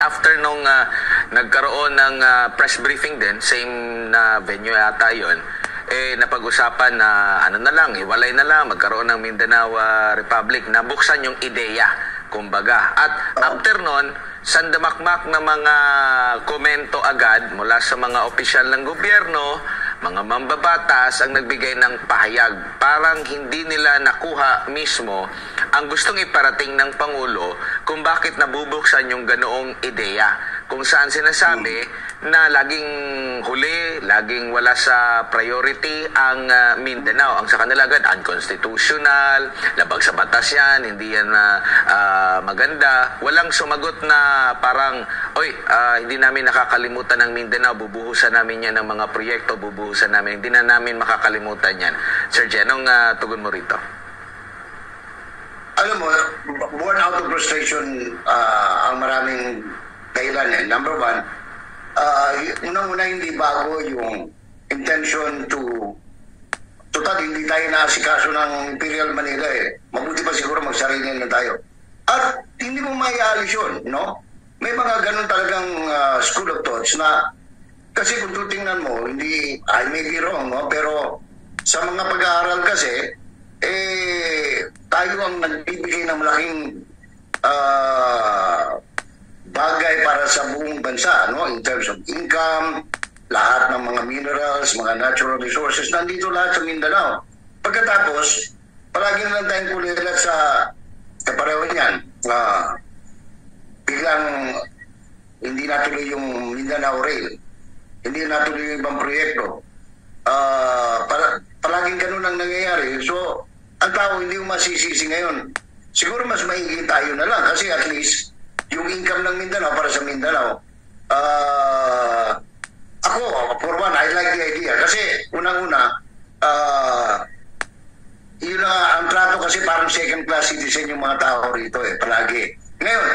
after nung nagkaroon ng press briefing din, same na venue yata yun, napag-usapan na ano na lang, hiwalay na lang, magkaroon ng Mindanao Republic, nabuksan yung ideya, kumbaga. At after nun, sandamakmak na mga komento agad mula sa mga opisyal ng gobyerno, mga mambabatas ang nagbigay ng pahayag. Parang hindi nila nakuha mismo ang gustong iparating ng Pangulo kung bakit nabubuksan yung ganoong ideya. Kung saan sinasabi na laging huli, laging wala sa priority ang Mindanao. Ang sa kanila agad, unconstitutional, labag sa batas yan, hindi yan maganda. Walang sumagot na parang, hindi namin nakakalimutan ng Mindanao, bubuhusan namin yan ng mga proyekto, bubuhusan namin, hindi na namin makakalimutan yan. Sir Jen, anong tugon mo rito? Alam mo, born out of frustration ang maraming dahilan. Number one, unang-una hindi bago yung intention to total, hindi tayo naasikaso ng Imperial Manila Mabuti pa siguro magsarili na tayo. At hindi mo maialis yun, no? May mga ganun talagang school of thoughts na kasi kung tutingnan mo, hindi, I may be wrong, no? Pero sa mga pag-aaral kasi, tayo ang nagbibigay ng malaking bagay para sa buong bansa, no? In terms of income, lahat ng mga minerals, mga natural resources, nandito lahat sa Mindanao. Pagkatapos, palagi na lang tayong kulilat sa kapareho niyan. Biglang hindi natuloy yung Mindanao Rail. Hindi natuloy yung ibang proyekto. Palaging ganun ang nangyayari. So, ang tao hindi mo masisisi ngayon. Siguro mas maigit tayo na lang kasi at least yung income ng Mindanao para sa Mindanao. Ako, for one, I like the idea. Kasi unang-una, yun ang trato kasi parang second-class citizen yung mga tao rito palagi. Ngayon,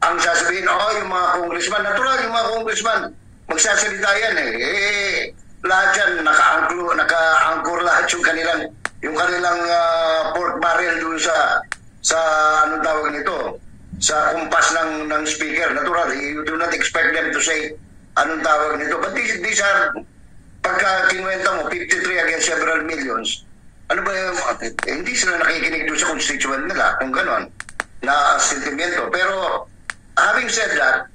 ang sasabihin, yung mga congressman, natural yung mga congressman, magsasalita yan lahat yan, naka-anchor lahat yung kanilang pork barrel dun sa anong tawag nito, sa kumpas ng speaker. Natural, you do not expect them to say anong tawag nito. But these are, pagka kinuwenta mo, 53 against several millions, ano ba yung, hindi sila nakikinig doon sa constituent nila, kung gano'n, na sentimento. Pero, having said that,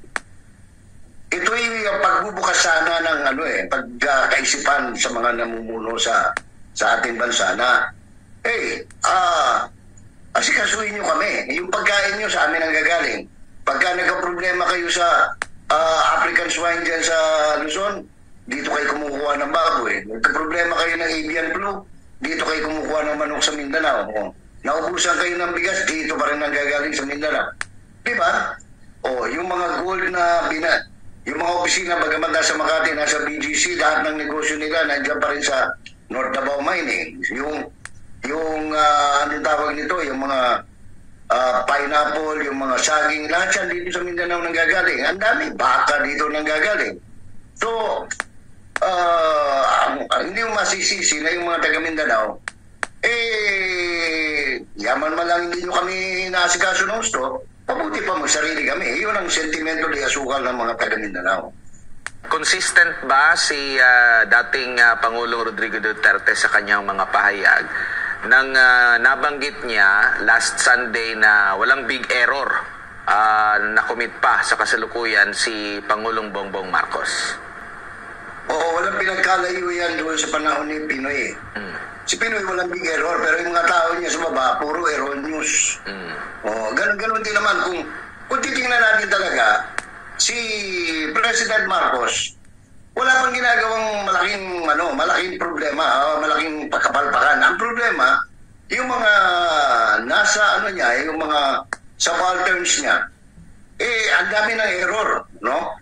ito yung pagbubukas sana ng pagkaisipan sa mga namumuno sa ating bansa na, asikasuhin nyo kami. Yung pagkain nyo sa amin ang gagaling. Pagka nagka-problema kayo sa African swine dyan sa Luzon, dito kayo kumukuha ng baboy. Nagka-problema kayo ng avian flu, dito kayo kumukuha ng manok sa Mindanao. Naubusan kayo ng bigas, dito pa rin ang gagaling sa Mindanao. Diba? Yung mga gold na yung mga opisina, bagamat nasa Makati, nasa BGC, lahat ng negosyo nila nandiyan pa rin sa North Davao Mining. Yung anong tawag nito, yung mga pineapple, yung mga saging, lahat yan dito sa Mindanao nanggagaling. Ang dami, baka dito nanggagaling. So, hindi mo masisisi na yung mga taga Mindanao, yaman man lang hindi nyo kami naasikaso ng gusto, pabuti pa magsarili kami. Yun ang sentimento di asukal ng mga taga Mindanao. Consistent ba si dating Pangulong Rodrigo Duterte sa kanyang mga pahayag nang nabanggit niya last Sunday na walang big error na-commit pa sa kasalukuyan si Pangulong Bongbong Marcos? Walang pinagkalayo yan doon sa panahon ni Pinoy. Si Pinoy walang big error, pero yung mga tao niya sa baba, puro error news. Ganun din naman. Kung titingnan natin talaga, si President Marcos, wala pang ginagawang malaking problema, malaking pagkapalpakan. Ang problema, yung mga nasa yung mga subalterns niya, ang dami ng error, no?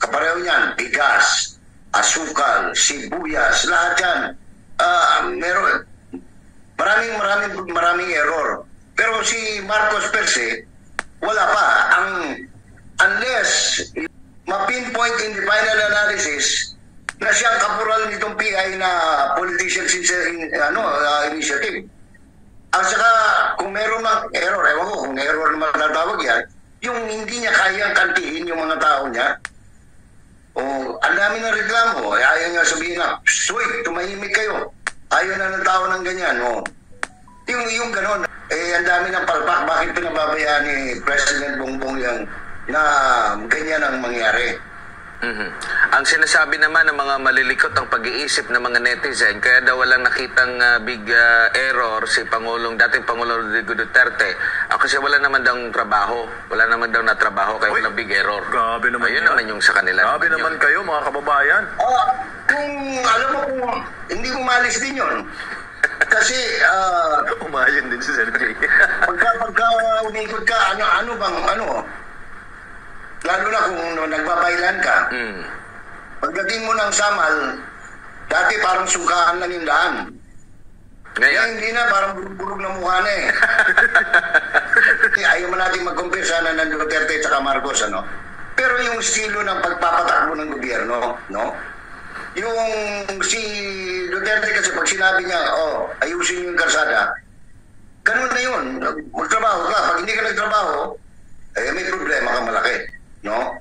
Kapareho niyan, bigas, asukal, sibuyas, lahat yan. Meron maraming error. Pero si Marcos per se, wala pa. Unless ma-pinpoint in the final analysis na siyang kapural nitong PI na politician initiative. At saka, kung meron ng error, ewan ko kung error na matatawag yan, yung hindi niya kayang kantiin yung mga tao niya. O, ang dami ng reklamo. Ayaw niya sabihin na, "Sweet, tumahimik kayo." Ayaw na ng tao ng ganyan. O, yung ganon. Ang dami ng palpak. Bakit pinababayaan ni President Bongbong yung na ganyan ang mangyari? Ang sinasabi naman ng mga malilikot ang pag-iisip ng mga netizen, kaya daw walang nakitang big error si dating Pangulong Rodrigo Duterte. Kasi wala naman daw trabaho. Wala naman daw na trabaho, kaya walang big error. Grabe naman Ayun naman yung sa kanila. Grabe naman kayo, mga kababayan. Kung alam mo kung hindi ko malis din yun. Kasi Umayon din si Sergey. pagka umikot ka, lalo na kung nagbabaylan ka, pagdating mo ng Samal, dati parang sukaan lang yung daan. Ngayon hindi na, parang burug-burug na mukha na eh. Ayaw mo natin mag-compare sana ng Duterte at Marcos, ano? Pero yung estilo ng pagpapatakbo ng gobyerno, no? Yung si Duterte kasi pag sinabi niya, ayusin yung kalsada, ganun na yun. Magtrabaho ka. Pag hindi ka nagtrabaho, may problema ka malaki. No?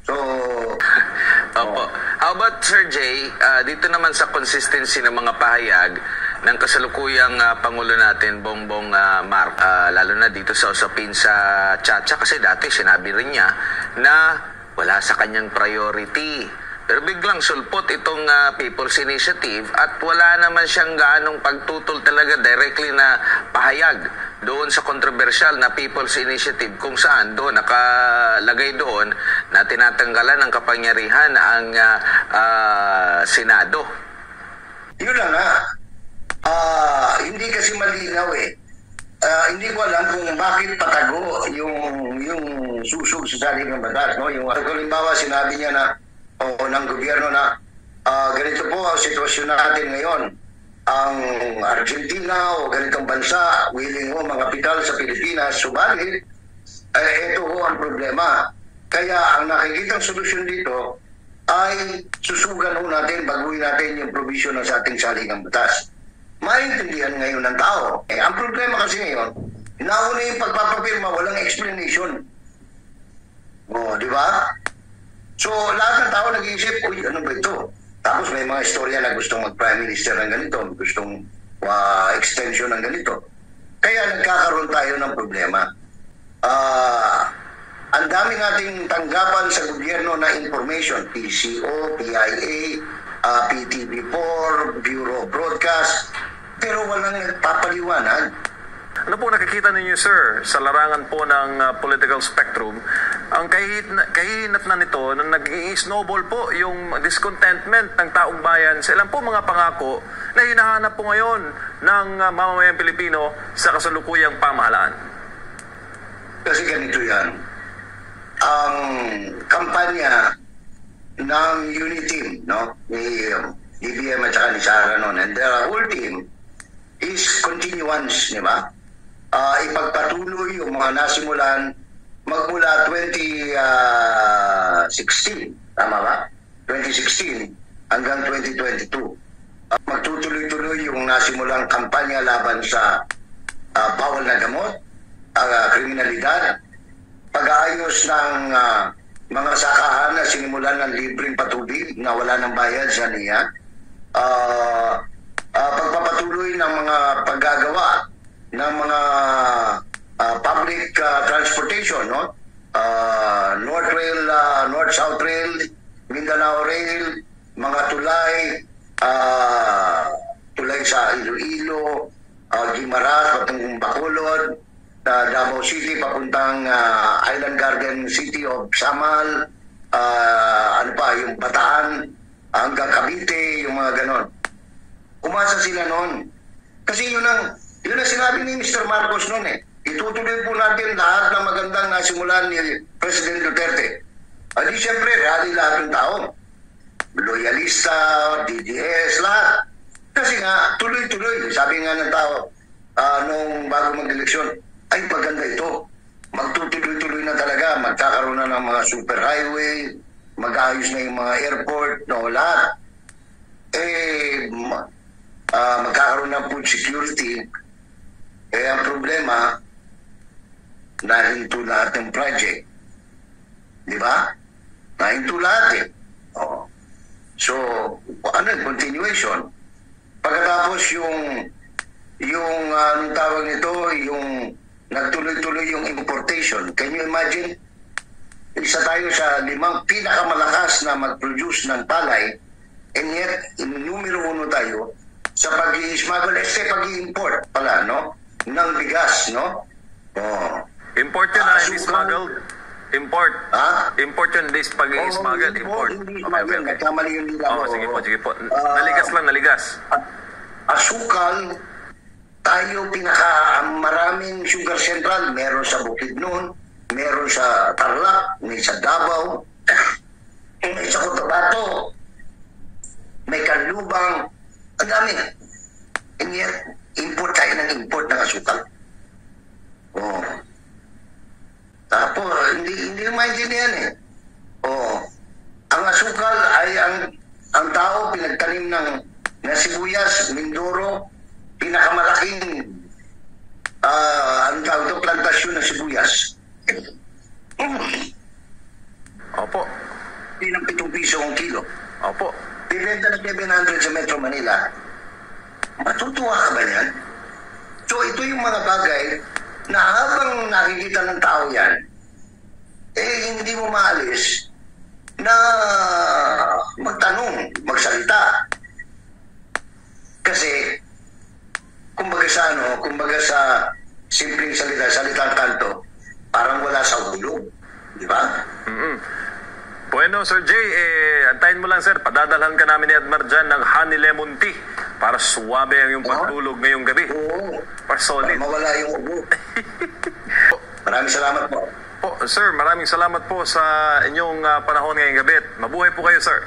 So, Opo. How about Sir Jay, dito naman sa consistency ng mga pahayag ng kasalukuyang Pangulo natin, Bongbong Marcos, lalo na dito sa usapin sa Chacha, kasi dati sinabi rin niya na wala sa kanyang priority. Pero biglang sulpot itong People's Initiative at wala naman siyang gaanong pagtutol talaga directly na pahayag doon sa controversial na People's Initiative kung saan doon nakalagay doon na tinatanggalan ng kapangyarihan ang Senado. Yun na nga. Hindi kasi malinaw eh. Hindi ko alam kung bakit patago yung susog sa saligang batas. No? Yung halimbawa sinabi niya na ng gobyerno na ganito po ang sitwasyon natin ngayon. Ang Argentina o ganitong bansa willing ho mga kapital sa Pilipinas, subalit ito ho ang problema. Kaya ang nakikitang solusyon dito ay susugan ho natin, baguhin natin yung provision ng sa ating saligang batas. Maintindihan ngayon ng tao. Ang problema kasi ngayon, nauna yung pagpapapirma, walang explanation. Di ba? So, lahat ng tao nag-iisip, uy, ano ba ito? Tapos may mga istorya na gustong mag-prime minister ng ganito, gustong extension ng ganito. Kaya nagkakaroon tayo ng problema. Ang dami nating tanggapan sa gobyerno na information, PCO, PIA, PTV4, Bureau of Broadcast, pero walang nagpapaliwanag. Ano po nakikita ninyo, sir, sa larangan po ng political spectrum, ang kahinat na nito na nag-i-snowball po yung discontentment ng taong bayan sa ilang po mga pangako na hinahanap po ngayon ng mamamayang Pilipino sa kasalukuyang pamahalaan? Kasi ganito yan. Ang kampanya ng unity team, no? Ni DBM at saka ni Sara noon, and the whole team is continuance, di ba? Ipagpatuloy yung mga nasimulan magmula 2016, tama ba? 2016 hanggang 2022. Magtutuloy-tuloy yung nasimulang kampanya laban sa bawal na gamot, kriminalidad, pag-aayos ng mga sakahan na sinimulan ng libreng patubig na wala ng bayad sa niya, pagpapatuloy ng mga paggagawa ng mga public transportation, no? North Rail, North-South Rail, Mindanao Rail, mga tulay sa Iloilo, Guimaras, patungong Bacolod, Davao City, papuntang Island Garden City of Samal, yung Bataan, hanggang Cavite, yung mga ganon. Umasa sila noon. Kasi yun ang sinabi ni Mr. Marcos noon eh. Itutuloy po natin lahat ng magandang nasimulan ni President Duterte. Di siyempre, rally lahat ng tao. Loyalista, DDS, lahat. Kasi nga, tuloy-tuloy. Sabi nga ng tao, nung bago mag-eleksyon, ay maganda ito. Magtutuloy-tuloy na talaga. Magkakaroon na ng mga superhighway, mag-ayos na yung mga airport, no, lahat. Magkakaroon ng food security. Ang problema, nahinto lahat ng project. Di ba? Nahinto lahat eh. Oo. So, ano yung continuation? Pagkatapos yung anong tawag nito, yung nagtuloy-tuloy yung importation. Can you imagine? Isa tayo sa 5 pinakamalakas na mag-produce ng palay, and yet, numero 1 tayo sa pag-i-smuggle, pag-i-import pala, no? Ng bigas, no? Oh. Import yun na, hindi smuggled. Import. Ha? Import yun, hindi pag-i-smuggle. Import. Hindi Okay, smuggle. okay. Nagkamali yung nila. Sige po. Naligas lang, naligas. Asukal, tayo maraming sugar central. Meron sa Bukidnon, meron sa Tarlac, may sa Davao, may sa Cotabato, may Canlubang, ang dami. And yet, import tayo ng asukal. Oh. Tapos, hindi maintindihan eh. Oh. Ang asukal ay ang tao pinagtanim na sibuyas, Mindoro, pinakamalaking ang tawag ito, plantasyon ng sibuyas. Opo. Pinang 7 piso ang kilo. Opo. Pinenta ng 700 sa Metro Manila. Matutuwa ka ba yan? So ito yung mga bagay na habang nakikita ng tao yan, hindi mo maalis na magtanong, magsalita. Kasi, kumbaga sa simpleng salitang kanto, parang wala sa ulo. Di ba? Mm-hmm. Bueno, Sir Jay, antayin mo lang, sir. Padadalhan ka namin ni Edmar dyan ng honey lemon tea para suwabe ang iyong pagtulog ngayong gabi. Oo. Para solid. Para mawala yung ubo. Maraming salamat po. Sir, maraming salamat po sa inyong panahon ngayong gabi. Mabuhay po kayo, sir.